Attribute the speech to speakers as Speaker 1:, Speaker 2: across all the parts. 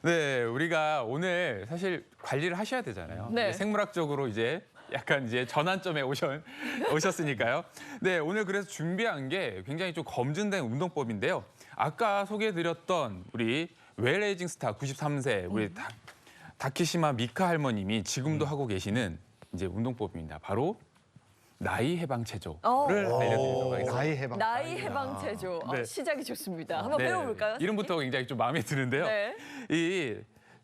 Speaker 1: 네, 우리가 오늘 사실 관리를 하셔야 되잖아요.
Speaker 2: 네.
Speaker 1: 생물학적으로 이제 약간 이제 전환점에 오셨으니까요. 네, 오늘 그래서 준비한 게 굉장히 좀 검증된 운동법인데요. 아까 소개해드렸던 우리 웰에이징 스타 93세 우리 다키시마 미카 할머님이 지금도 하고 계시는 이제 운동법입니다. 바로 나이 해방 체조를 알려드리도록 하겠습니다.
Speaker 3: 나이 해방.
Speaker 2: 나이 해방 체조.
Speaker 1: 네.
Speaker 2: 시작이 좋습니다. 한번
Speaker 1: 네,
Speaker 2: 배워볼까요?
Speaker 1: 이름부터 굉장히 좀 마음에 드는데요.
Speaker 2: 네.
Speaker 1: 이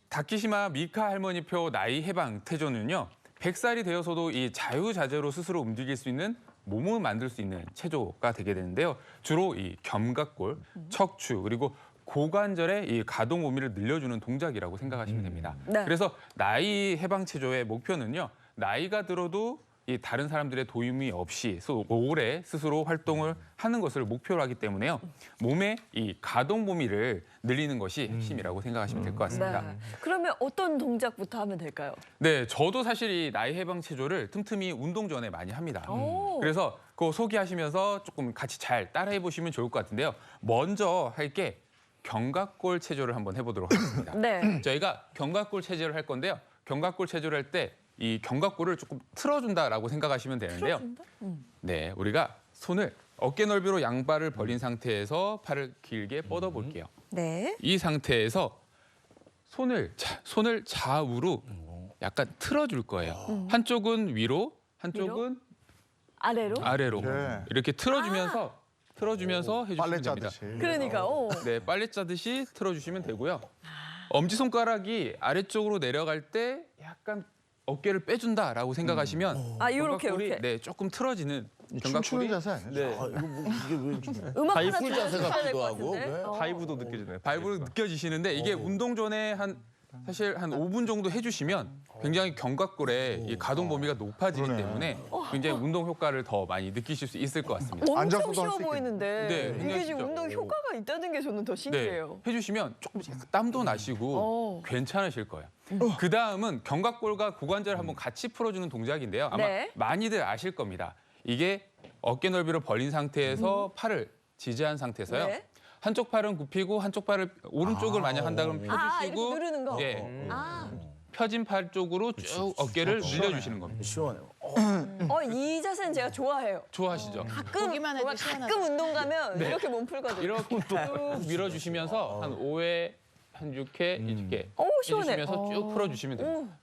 Speaker 1: 다키시마 미카 할머니표 나이 해방 체조는요. 100살이 되어서도 이 자유자재로 스스로 움직일 수 있는 몸을 만들 수 있는 체조가 되게 되는데요. 주로 이 견갑골, 척추 그리고 고관절의 이 가동 범위를 늘려주는 동작이라고 생각하시면 됩니다.
Speaker 2: 네.
Speaker 1: 그래서 나이 해방 체조의 목표는요. 나이가 들어도 이 다른 사람들의 도움이 없이 오래 스스로 활동을 하는 것을 목표로 하기 때문에요. 몸의 이 가동 범위를 늘리는 것이 핵심이라고 생각하시면 될 것 같습니다.
Speaker 2: 네. 그러면 어떤 동작부터 하면 될까요?
Speaker 1: 네, 저도 사실 이 나이 해방 체조를 틈틈이 운동 전에 많이 합니다. 그래서 그거 소개하시면서 조금 같이 잘 따라해 보시면 좋을 것 같은데요. 먼저 할 게 견갑골 체조를 한번 해보도록 하겠습니다.
Speaker 2: 네.
Speaker 1: 저희가 견갑골 체조를 할 건데요. 견갑골 체조를 할 때 이 견갑골을 조금 틀어준다라고 생각하시면 되는데요. 네, 우리가 손을 어깨 넓이로 양발을 벌린 상태에서 팔을 길게 뻗어 볼게요.
Speaker 2: 네.
Speaker 1: 이 상태에서 손을 좌우로 약간 틀어줄 거예요. 한쪽은 위로, 한쪽은
Speaker 2: 아래로?
Speaker 1: 아래로
Speaker 3: 네.
Speaker 1: 이렇게 틀어주면서 해주시면
Speaker 3: 빨래
Speaker 1: 됩니다.
Speaker 3: 짜듯이.
Speaker 2: 그러니까.
Speaker 1: 네, 빨래 짜듯이 틀어주시면 되고요. 엄지 손가락이 아래쪽으로 내려갈 때 약간 어깨를 빼준다라고 생각하시면
Speaker 2: 아, 요렇게,
Speaker 1: 견갑골이
Speaker 2: 요렇게.
Speaker 1: 네, 조금 틀어지는
Speaker 3: 춤추는 자세 아니에요?
Speaker 1: 네.
Speaker 4: 아, 이거 뭐 이게 왜
Speaker 2: 음악 하나
Speaker 4: 다이풀 자세
Speaker 2: 들어주셔야
Speaker 4: 같기도
Speaker 2: 될것
Speaker 4: 하고,
Speaker 2: 같은데?
Speaker 4: 네.
Speaker 1: 바이브도 느껴지네요. 바이브로 느껴지시는데 이게 운동 전에 사실 한 5분 정도 해주시면 굉장히 견갑골의 이 가동 범위가 높아지기
Speaker 3: 그러네.
Speaker 1: 때문에 굉장히 운동 효과를 더 많이 느끼실 수 있을 것 같습니다.
Speaker 2: 엄청
Speaker 3: 앉아서도
Speaker 2: 쉬워
Speaker 3: 할수 있겠네.
Speaker 2: 보이는데
Speaker 1: 네,
Speaker 2: 이게
Speaker 1: 굉장히
Speaker 2: 지금
Speaker 1: 쉽죠.
Speaker 2: 운동 효과가 있다는 게 저는 더
Speaker 1: 네,
Speaker 2: 신기해요.
Speaker 1: 해주시면 조금 땀도 나시고 괜찮으실 거예요. 그 다음은 견갑골과 고관절을 한번 같이 풀어주는 동작인데요. 아마
Speaker 2: 네.
Speaker 1: 많이들 아실 겁니다. 이게 어깨 넓이로 벌린 상태에서 팔을 지지한 상태에서요.
Speaker 2: 네.
Speaker 1: 한쪽 팔은 굽히고 한쪽 팔을 오른쪽을 만약 한다 그러면
Speaker 2: 아, 이렇게
Speaker 1: 펴주시고
Speaker 2: 누르는 거?
Speaker 1: 예,
Speaker 2: 아,
Speaker 1: 펴진 팔 쪽으로 쭉 어깨를 늘려주시는 겁니다.
Speaker 4: 시원해요.
Speaker 2: 이 자세는 제가 좋아해요.
Speaker 1: 좋아하시죠?
Speaker 5: 보기만 해도 시원하다.
Speaker 2: 가끔 운동 가면 이렇게 몸 풀거든요.
Speaker 1: 이렇게 쭉 밀어주시면서 한 5회, 한 6회, 20회
Speaker 2: 시원해.
Speaker 1: 해주시면서 쭉 풀어주시면 됩니다.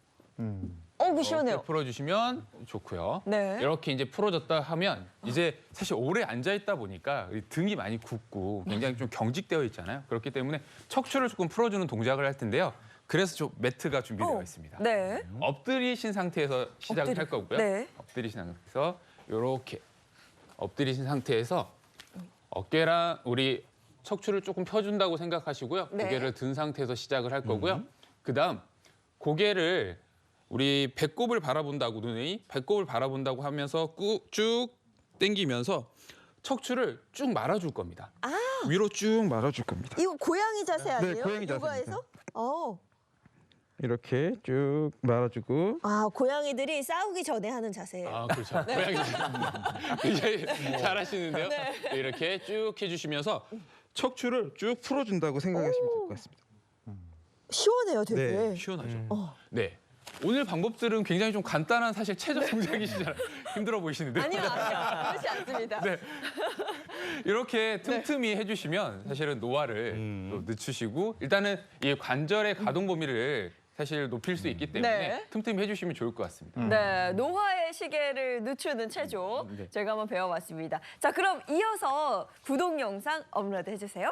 Speaker 2: 그 시원해요.
Speaker 1: 이렇게 풀어주시면 좋고요.
Speaker 2: 네.
Speaker 1: 이렇게 이제 풀어졌다 하면 이제 사실 오래 앉아 있다 보니까 이 등이 많이 굽고 굉장히 좀 경직되어 있잖아요. 그렇기 때문에 척추를 조금 풀어주는 동작을 할 텐데요. 그래서 좀 매트가 준비되어 있습니다.
Speaker 2: 네.
Speaker 1: 엎드리신 상태에서 시작을 할 거고요.
Speaker 2: 네.
Speaker 1: 엎드리신 상태에서 이렇게 엎드리신 상태에서 어깨랑 우리 척추를 조금 펴준다고 생각하시고요.
Speaker 2: 네.
Speaker 1: 고개를 든 상태에서 시작을 할 거고요. 그다음 고개를 우리 배꼽을 바라본다고 눈이 배꼽을 바라본다고 하면서 쭉 당기면서 척추를 쭉 말아줄 겁니다. 위로 쭉 말아줄 겁니다.
Speaker 6: 이거 고양이 자세 아니에요?
Speaker 1: 네, 고양이 자세입니다.
Speaker 6: 요가에서?
Speaker 1: 이렇게 쭉 말아주고.
Speaker 6: 아, 고양이들이 싸우기 전에 하는 자세예요.
Speaker 1: 아, 그렇죠. 고양이 굉장히 잘하시는데요.
Speaker 2: 네.
Speaker 1: 이렇게 쭉 해주시면서 척추를 쭉 풀어준다고 생각하시면 될 것 같습니다.
Speaker 6: 시원해요, 되게.
Speaker 1: 네, 시원하죠. 네. 오늘 방법들은 굉장히 좀 간단한 사실 체조 동작이시잖아요. 힘들어 보이시는데.
Speaker 2: 아니요. 그렇지 않습니다.
Speaker 1: 네. 이렇게 틈틈이 해주시면 사실은 노화를 또 늦추시고 일단은 이 관절의 가동 범위를 사실 높일 수 있기 때문에
Speaker 2: 네.
Speaker 1: 틈틈이 해주시면 좋을 것 같습니다.
Speaker 2: 네, 노화의 시계를 늦추는 체조
Speaker 1: 네.
Speaker 2: 저희가 한번 배워봤습니다. 자, 그럼 이어서 구독 영상 업로드 해주세요.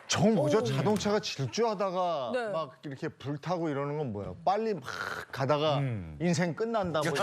Speaker 3: 저건 뭐죠? 자동차가 질주하다가
Speaker 2: 네.
Speaker 3: 막 이렇게 불타고 이러는 건 뭐예요? 빨리 막 가다가 인생 끝난다 뭐.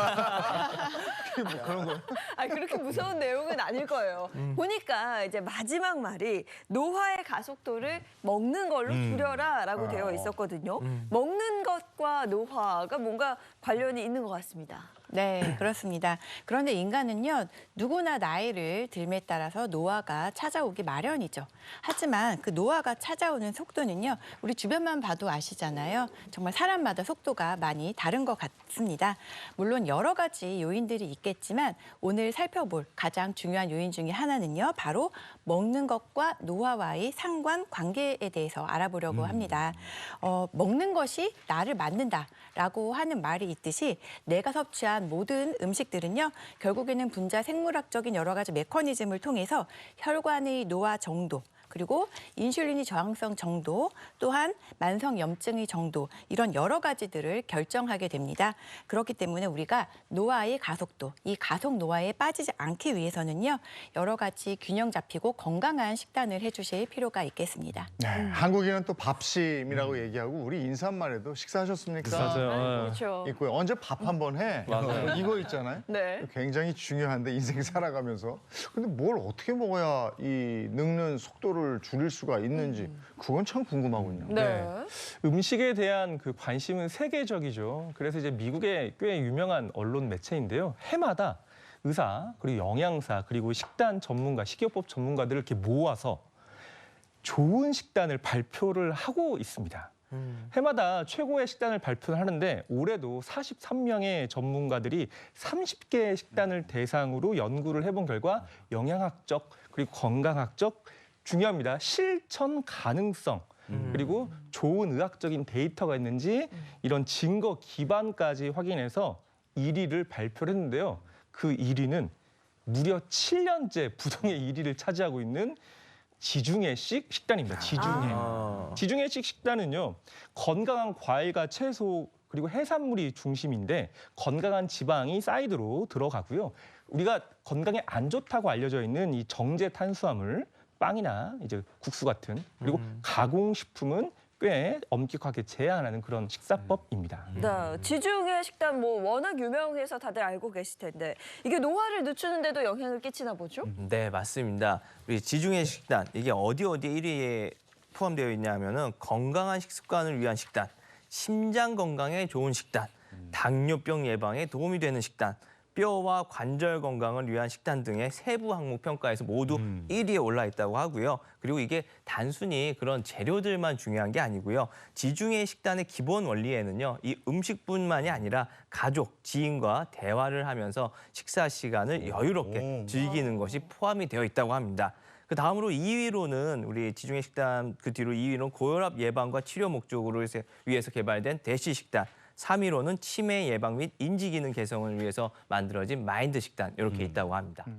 Speaker 3: 어떻게 뭐 그런 거?
Speaker 2: 아 그렇게 무서운 내용은 아닐 거예요. 보니까 이제 마지막 말이 노화의 가속도를 먹는 걸로 줄여라라고 되어 있었거든요. 먹는 것과 노화가 뭔가 관련이 있는 것 같습니다.
Speaker 4: 네, 그렇습니다. 그런데 인간은요, 누구나 나이를 들에 따라서 노화가 찾아오기 마련이죠. 하지만 그 노화가 찾아오는 속도는요, 우리 주변만 봐도 아시잖아요. 정말 사람마다 속도가 많이 다른 것 같습니다. 물론 여러 가지 요인들이 있겠지만 오늘 살펴볼 가장 중요한 요인 중에 하나는요, 바로 먹는 것과 노화와의 상관 관계에 대해서 알아보려고 합니다. 먹는 것이 나를 만든다라고 하는 말이 있듯이 내가 섭취한 모든 음식들은요, 결국에는 분자 생물학적인 여러 가지 메커니즘을 통해서 혈관의 노화 정도, 그리고 인슐린의 저항성 정도, 또한 만성 염증의 정도, 이런 여러 가지들을 결정하게 됩니다. 그렇기 때문에 우리가 노화의 가속도, 이 가속 노화에 빠지지 않기 위해서는요, 여러 가지 균형 잡히고 건강한 식단을 해주실 필요가 있겠습니다.
Speaker 3: 네, 한국인은 또 밥심이라고 얘기하고 우리 인사만 해도 식사하셨습니까?
Speaker 5: 맞아요.
Speaker 2: 그렇죠.
Speaker 3: 있고요. 언제 밥 한 번 해?
Speaker 5: 맞아요.
Speaker 3: 이거 있잖아요.
Speaker 2: 네.
Speaker 3: 굉장히 중요한데 인생 살아가면서. 근데 뭘 어떻게 먹어야 이 늙는 속도를 줄일 수가 있는지 그건 참 궁금하군요.
Speaker 2: 네.
Speaker 5: 음식에 대한 그 관심은 세계적이죠. 그래서 이제 미국의 꽤 유명한 언론 매체인데요. 해마다 의사, 그리고 영양사, 그리고 식단 전문가, 식이요법 전문가들을 이렇게 모아서 좋은 식단을 발표를 하고 있습니다. 해마다 최고의 식단을 발표를 하는데 올해도 43명의 전문가들이 30개의 식단을 대상으로 연구를 해본 결과 영양학적 그리고 건강학적 중요합니다. 실천 가능성 그리고 좋은 의학적인 데이터가 있는지 이런 증거 기반까지 확인해서 1위를 발표를 했는데요. 그 1위는 무려 7년째 부동의 1위를 차지하고 있는 지중해식 식단입니다. 지중해식 식단은요, 건강한 과일과 채소 그리고 해산물이 중심인데 건강한 지방이 사이드로 들어가고요. 우리가 건강에 안 좋다고 알려져 있는 이 정제 탄수화물, 빵이나 이제 국수 같은 그리고 가공식품은 꽤 엄격하게 제한하는 그런 식사법입니다.
Speaker 2: 네, 지중해 식단 뭐 워낙 유명해서 다들 알고 계실 텐데 이게 노화를 늦추는데도 영향을 끼치나 보죠?
Speaker 7: 네, 맞습니다. 우리 지중해 식단, 이게 어디 1위에 포함되어 있냐면은 건강한 식습관을 위한 식단, 심장 건강에 좋은 식단, 당뇨병 예방에 도움이 되는 식단, 뼈와 관절 건강을 위한 식단 등의 세부 항목 평가에서 모두 1위에 올라 있다고 하고요. 그리고 이게 단순히 그런 재료들만 중요한 게 아니고요. 지중해 식단의 기본 원리에는요, 이 음식뿐만이 아니라 가족, 지인과 대화를 하면서 식사 시간을 여유롭게 즐기는 것이 포함이 되어 있다고 합니다. 그 다음으로 2위로는 우리 지중해 식단 그 뒤로 2위로는 고혈압 예방과 치료 목적으로 위해서 개발된 대시 식단. 3위로는 치매 예방 및 인지 기능 개선을 위해서 만들어진 마인드 식단 이렇게 있다고 합니다.